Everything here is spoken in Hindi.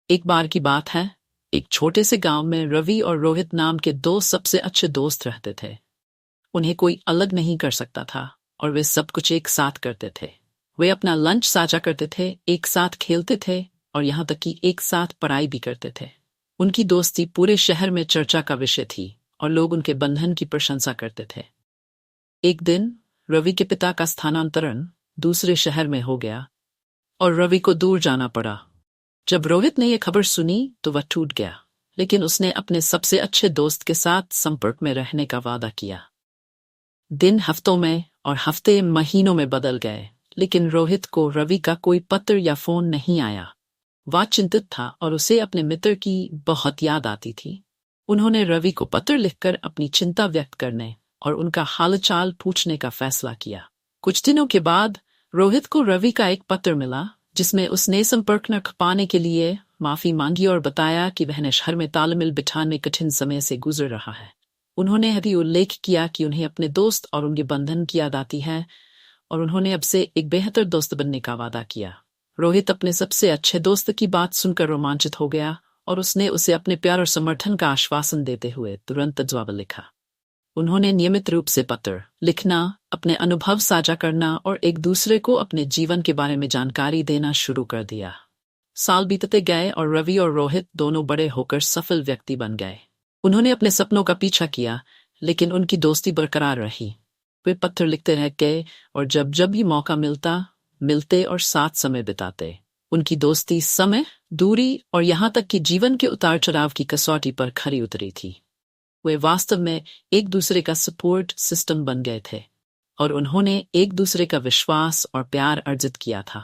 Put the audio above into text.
एक बार की बात है, एक छोटे से गांव में रवि और रोहित नाम के दो सबसे अच्छे दोस्त रहते थे। उन्हें कोई अलग नहीं कर सकता था और वे सब कुछ एक साथ करते थे। वे अपना लंच साझा करते थे, एक साथ खेलते थे और यहाँ तक कि एक साथ पढ़ाई भी करते थे। उनकी दोस्ती पूरे शहर में चर्चा का विषय थी और लोग उनके बंधन की प्रशंसा करते थे। एक दिन रवि के पिता का स्थानांतरण दूसरे शहर में हो गया और रवि को दूर जाना पड़ा। जब रोहित ने यह खबर सुनी तो वह टूट गया, लेकिन उसने अपने सबसे अच्छे दोस्त के साथ संपर्क में रहने का वादा किया। दिन हफ्तों में और हफ्ते महीनों में बदल गए, लेकिन रोहित को रवि का कोई पत्र या फोन नहीं आया। वह चिंतित था और उसे अपने मित्र की बहुत याद आती थी। उन्होंने रवि को पत्र लिखकर अपनी चिंता व्यक्त करने और उनका हालचाल पूछने का फैसला किया। कुछ दिनों के बाद रोहित को रवि का एक पत्र मिला, जिसमें उसने संपर्क न पाने के लिए माफी मांगी और बताया कि वह शहर में तालमेल बिठाने में कठिन समय से गुजर रहा है। उन्होंने यह भी उल्लेख किया कि उन्हें अपने दोस्त और उनके बंधन की याद आती है और उन्होंने अब से एक बेहतर दोस्त बनने का वादा किया। रोहित अपने सबसे अच्छे दोस्त की बात सुनकर रोमांचित हो गया और उसने उसे अपने प्यार और समर्थन का आश्वासन देते हुए तुरंत जवाब लिखा। उन्होंने नियमित रूप से पत्र लिखना, अपने अनुभव साझा करना और एक दूसरे को अपने जीवन के बारे में जानकारी देना शुरू कर दिया। साल बीतते गए और रवि और रोहित दोनों बड़े होकर सफल व्यक्ति बन गए। उन्होंने अपने सपनों का पीछा किया, लेकिन उनकी दोस्ती बरकरार रही। वे पत्र लिखते रह गए और जब जब भी मौका मिलते और साथ समय बिताते। उनकी दोस्ती समय, दूरी और यहाँ तक कि जीवन के उतार चढ़ाव की कसौटी पर खरी उतरी थी। वे वास्तव में एक दूसरे का सपोर्ट सिस्टम बन गए थे और उन्होंने एक दूसरे का विश्वास और प्यार अर्जित किया था।